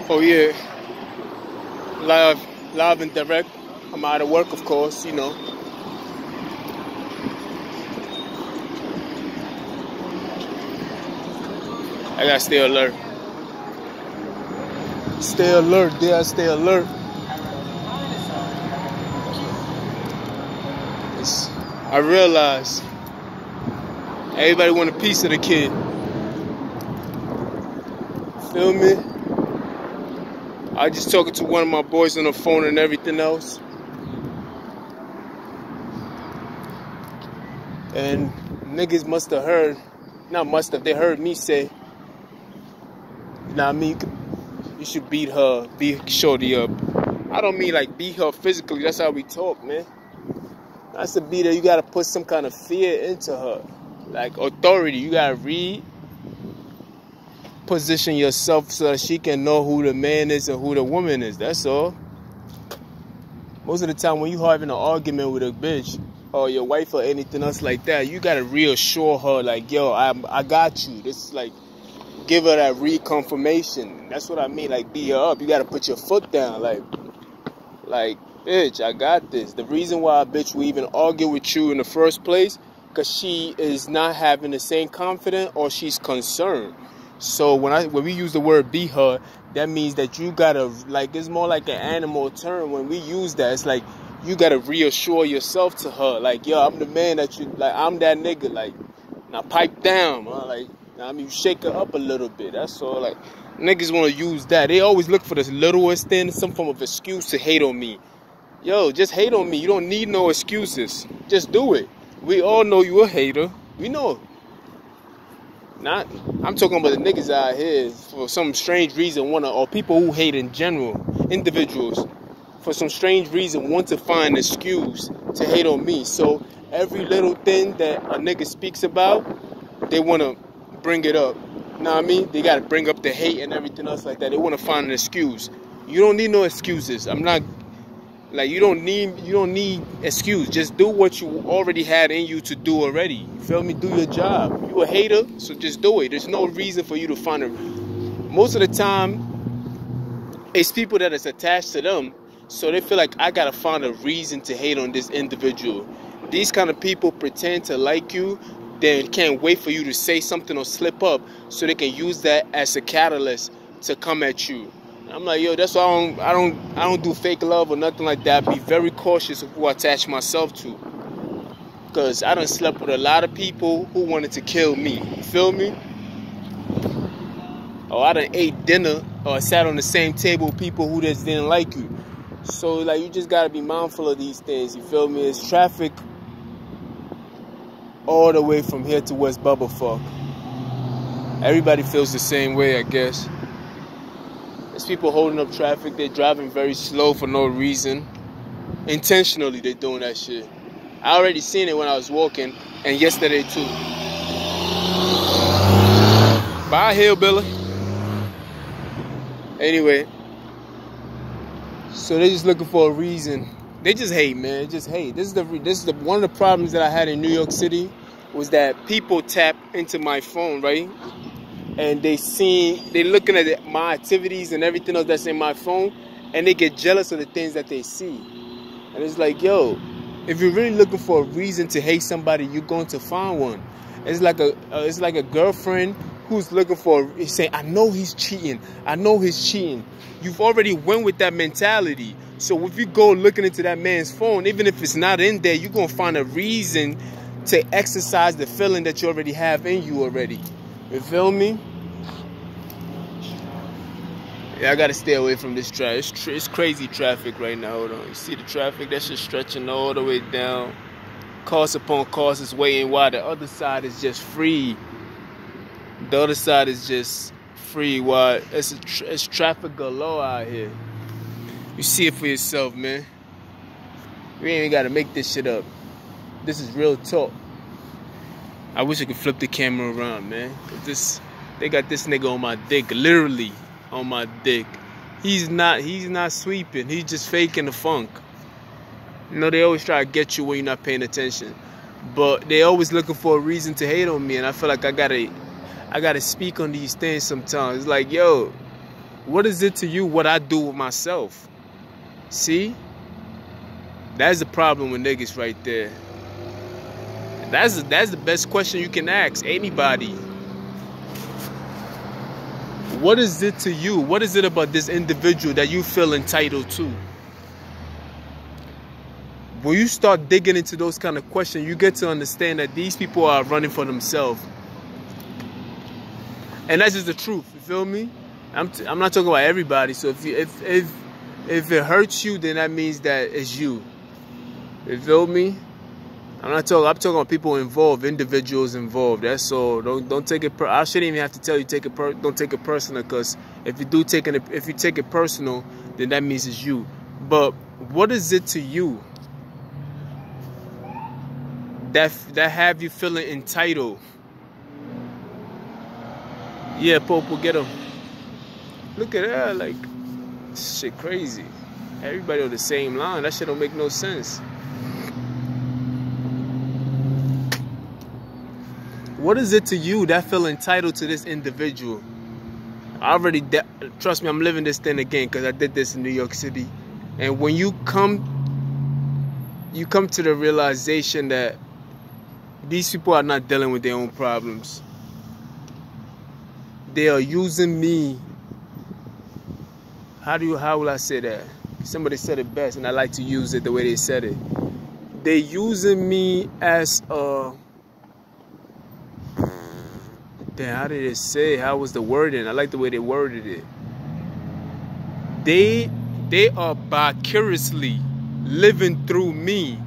Oh yeah, live and direct. I'm out of work, of course, you know. I gotta stay alert. Stay alert, there. Stay alert. I realize everybody want a piece of the kid. Feel me? I just talking to one of my boys on the phone and everything else. And niggas must have heard, not must have, they heard me say, you know what I mean, you should beat shorty up. I don't mean like beat her physically, that's how we talk, man. That's to beat her, you gotta put some kind of fear into her. Like authority, you gotta position yourself so that she can know who the man is and who the woman is, that's all. Most of the time when you having an argument with a bitch, or your wife or anything else like that, you gotta reassure her like, yo, I got you. This is like, give her that reconfirmation. That's what I mean, like beat her up. You gotta put your foot down, like, bitch, I got this. The reason why a bitch will even argue with you in the first place, because she is not having the same confidence or she's concerned. So when we use the word beat her, that means that you gotta, like, it's more like an animal term. When we use that, it's like, you gotta reassure yourself to her, like, yo, I'm the man that you, like, I'm that nigga, like, now pipe down, huh? Like, I mean, you shake her up a little bit, that's all. Like, niggas wanna use that. They always look for this littlest thing, some form of excuse to hate on me. Yo, just hate on me. You don't need no excuses. Just do it. We all know you a hater. We know. I'm talking about the niggas out here for some strange reason or people who hate in general, individuals, for some strange reason want to find an excuse to hate on me. So every little thing that a nigga speaks about, they want to bring it up. You know what I mean? They got to bring up the hate and everything else like that. They want to find an excuse. You don't need no excuses. I'm not, like, you don't need excuse. Just do what you already had in you to do already. You feel me? Do your job. You a hater, so just do it. There's no reason for you to find most of the time, it's people that is attached to them, so they feel like I gotta find a reason to hate on this individual. These kind of people pretend to like you, then can't wait for you to say something or slip up, so they can use that as a catalyst to come at you. I'm like, yo, that's why I don't do fake love or nothing like that. I be very cautious of who I attach myself to, because I done slept with a lot of people who wanted to kill me. You feel me? Or I done ate dinner or sat on the same table with people who just didn't like you. So, like, you just gotta be mindful of these things. You feel me? It's traffic all the way from here to West Bubblefuck. Everybody feels the same way, I guess. There's people holding up traffic. They're driving very slow for no reason. Intentionally, they're doing that shit. I already seen it when I was walking, and yesterday too. Bye, hillbilly. Anyway, so they're just looking for a reason. They just hate, man. Just hate. This is one of the problems that I had in New York City, was that people tap into my phone, right? And they looking at my activities and everything else that's in my phone, and they get jealous of the things that they see. And it's like, yo, if you're really looking for a reason to hate somebody, you're going to find one. It's like a girlfriend who's looking for, saying, I know he's cheating. I know he's cheating. You've already went with that mentality. So if you go looking into that man's phone, even if it's not in there, you're going to find a reason to exercise the feeling that you already have in you already. You feel me? Yeah, I gotta stay away from this traffic. It's crazy traffic right now. Hold on. You see the traffic? That's just stretching all the way down. Cars upon cars is waiting while the other side is just free. The other side is just free while it's traffic galore out here. You see it for yourself, man. We ain't gotta make this shit up. This is real talk. I wish I could flip the camera around, man. They got this nigga on my dick, literally on my dick. He's not sweeping. He's just faking the funk. You know, they always try to get you when you're not paying attention, but they always looking for a reason to hate on me, and I feel like I I gotta speak on these things sometimes. It's like, yo, what is it to you what I do with myself? See? That's the problem with niggas right there. That's the best question you can ask anybody. What is it to you? What is it about this individual that you feel entitled to? When you start digging into those kind of questions, you get to understand that these people are running for themselves. And that's just the truth, you feel me? I'm not talking about everybody, so if it hurts you, then that means that it's you. You feel me? I'm talking about people involved, individuals involved. That's all. Don't take it. I shouldn't even have to tell you don't take it personal, because if you take it personal, then that means it's you. But what is it to you that have you feeling entitled? Yeah, Pope will get him. Look at that, like shit crazy. Everybody on the same line. That shit don't make no sense. What is it to you that feel entitled to this individual? Trust me, I'm living this thing again, because I did this in New York City. And when you come to the realization that these people are not dealing with their own problems. They are using me. How will I say that? Somebody said it best, and I like to use it the way they said it. They're using me as a... Damn, how did it say? How was the wording? I like the way they worded it. They are vicariously living through me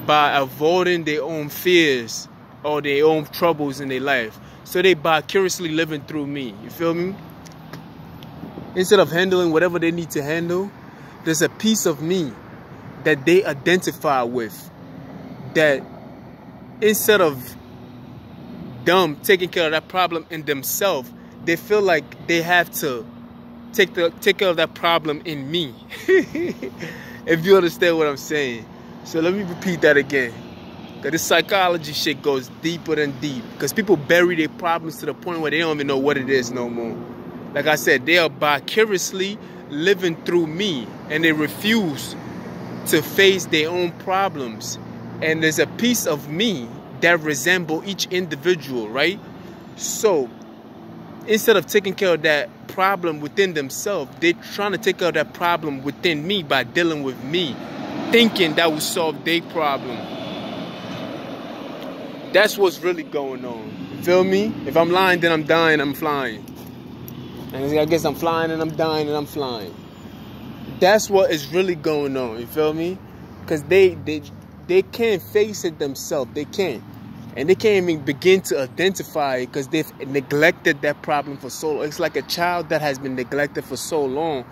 by avoiding their own fears or their own troubles in their life. So they vicariously living through me. You feel me? Instead of handling whatever they need to handle, there's a piece of me that they identify with, that instead of them taking care of that problem in themselves, they feel like they have to take care of that problem in me. If you understand what I'm saying. So let me repeat that again, because this psychology shit goes deeper than deep, because people bury their problems to the point where they don't even know what it is no more. Like I said, they are vicariously living through me, and they refuse to face their own problems. And there's a piece of me that resemble each individual, right? So instead of taking care of that problem within themselves, they're trying to take care of that problem within me by dealing with me, thinking that will solve their problem. That's what's really going on. You feel me? If I'm lying, then I'm dying, I'm flying. And I guess I'm flying and I'm dying and I'm flying. That's what is really going on. You feel me? Because they can't face it themselves. They can't. And they can't even begin to identify it, because they've neglected that problem for so long. It's like a child that has been neglected for so long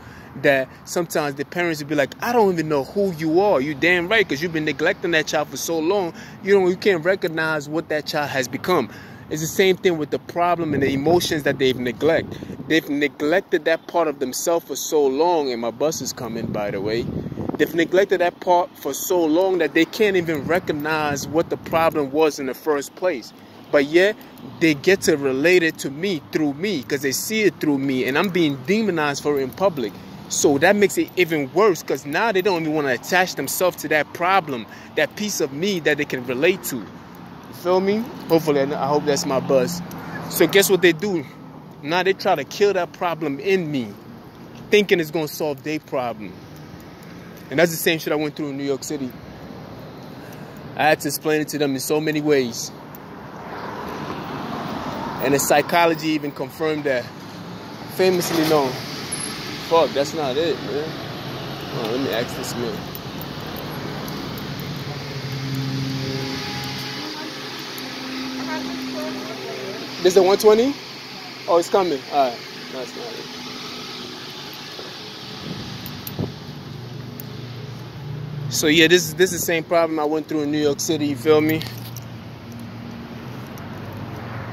that sometimes the parents will be like, I don't even know who you are. You damn right, because you've been neglecting that child for so long. You can't recognize what that child has become. It's the same thing with the problem and the emotions that they've neglected. They've neglected that part of themselves for so long. And my bus is coming, by the way. They've neglected that part for so long that they can't even recognize what the problem was in the first place. But yet, they get to relate it to me through me, because they see it through me. And I'm being demonized for it in public. So that makes it even worse, because now they don't even want to attach themselves to that problem, that piece of me that they can relate to. You feel me? Hopefully, I hope that's my buzz. So guess what they do? Now they try to kill that problem in me, thinking it's going to solve their problem. And that's the same shit I went through in New York City. I had to explain it to them in so many ways. And the psychology even confirmed that. Famously known. Fuck, that's not it, man. Oh, let me ask this man. This is the 120? Oh, it's coming. All right. No, it's not it. So yeah, this is the same problem I went through in New York City. You feel me?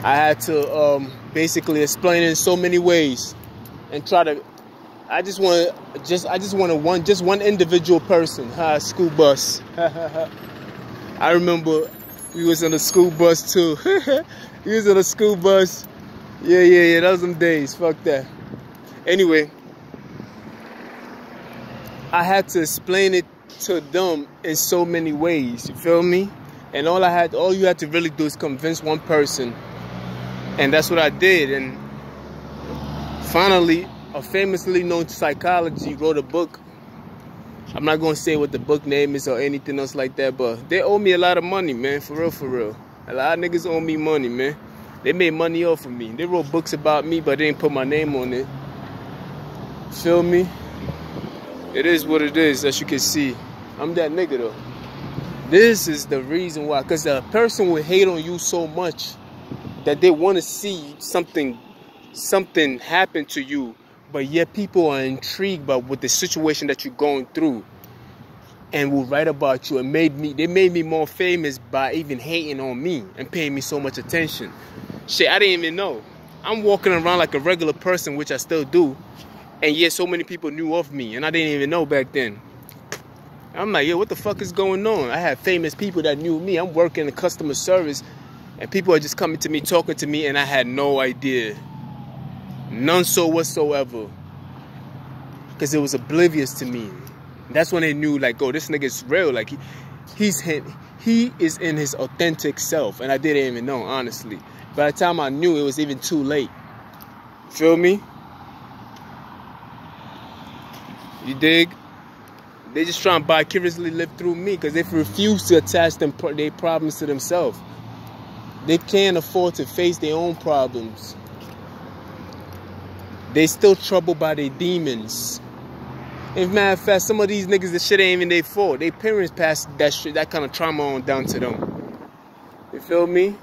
I had to basically explain it in so many ways, and try to. I just want one individual person. School bus. I remember We was on the school bus too. We was on the school bus. Yeah. That was them days. Fuck that. Anyway, I had to explain it to them in so many ways. You feel me? And all you had to really do is convince one person. And that's what I did. And finally, a famously known psychology wrote a book. I'm not going to say what the book name is or anything else like that, but they owe me a lot of money, man. For real. A lot of niggas owe me money, man. They made money off of me. They wrote books about me, but they didn't put my name on it. Feel me? It is what it is, as you can see. I'm that nigga, though. This is the reason why. Because a person will hate on you so much that they want to see something happen to you. But yet people are intrigued by what the situation that you're going through and will write about you. And they made me more famous by even hating on me and paying me so much attention. Shit, I didn't even know. I'm walking around like a regular person, which I still do. And yet so many people knew of me and I didn't even know back then. I'm like, yo, what the fuck is going on? I had famous people that knew me. I'm working in customer service and people are just coming to me, talking to me, and I had no idea. None so whatsoever. Because it was oblivious to me. That's when they knew, like, oh, this nigga is real. Like, he is in his authentic self. And I didn't even know, honestly. By the time I knew, it was even too late. Feel me? You dig? They just try and vicariously live through me because they refuse to attach their problems to themselves. They can't afford to face their own problems. They still troubled by their demons. As a matter of fact, some of these niggas, the shit ain't even their fault. Their parents passed that shit, that kind of trauma on down to them. You feel me?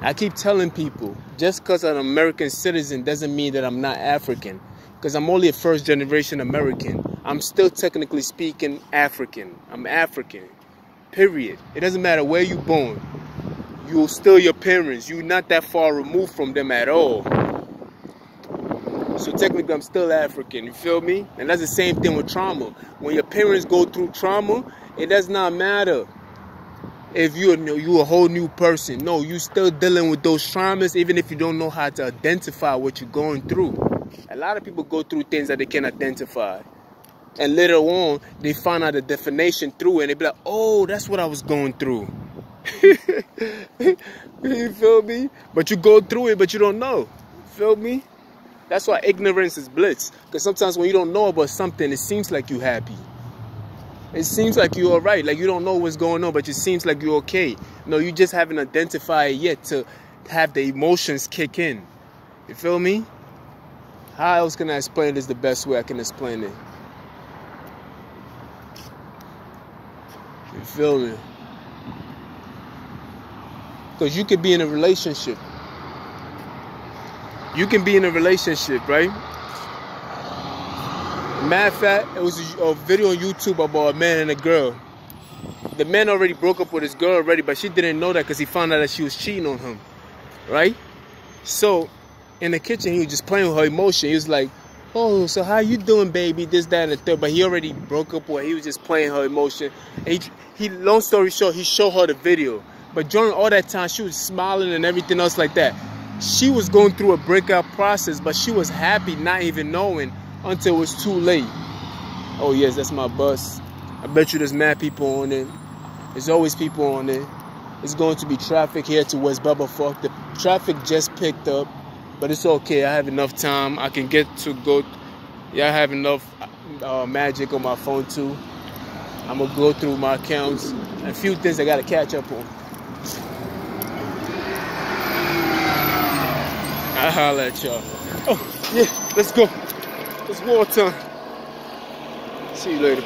I keep telling people, just because I'm an American citizen doesn't mean that I'm not African. Because I'm only a first generation American. I'm still technically speaking African. I'm African. Period. It doesn't matter where you're born. You're still your parents. You're not that far removed from them at all. So technically, I'm still African. You feel me? And that's the same thing with trauma. When your parents go through trauma, it does not matter if you're a whole new person. No, you're still dealing with those traumas, even if you don't know how to identify what you're going through. A lot of people go through things that they can't identify. And later on, they find out the definition through it, and they be like, oh, that's what I was going through. You feel me? But you go through it, but you don't know. Feel me? That's why ignorance is bliss. Because sometimes when you don't know about something, it seems like you're happy. It seems like you're alright. Like you don't know what's going on, but it seems like you're okay. No, you just haven't identified it yet to have the emotions kick in. You feel me? How else can I explain this the best way I can explain it? You feel me? Because you could be in a relationship. You can be in a relationship, right? Matter of fact, it was a video on YouTube about a man and a girl. The man already broke up with his girl already, but she didn't know that because he found out that she was cheating on him, right? So, in the kitchen, he was just playing with her emotion. He was like, oh, so how you doing, baby? This, that, and the third. But he already broke up with her. He was just playing her emotion. And long story short, he showed her the video. But during all that time, she was smiling and everything else like that. She was going through a breakup process, but she was happy, not even knowing until it was too late. Oh, yes, that's my bus. I bet you there's mad people on it. There's always people on it. It's going to be traffic here to West Bubblefuck. The traffic just picked up, but it's okay. I have enough time. I can get to go. Yeah, I have enough magic on my phone, too. I'm going to go through my accounts. And a few things I got to catch up on. I'll holler at y'all. Oh, yeah, let's go. It's war time. See you later.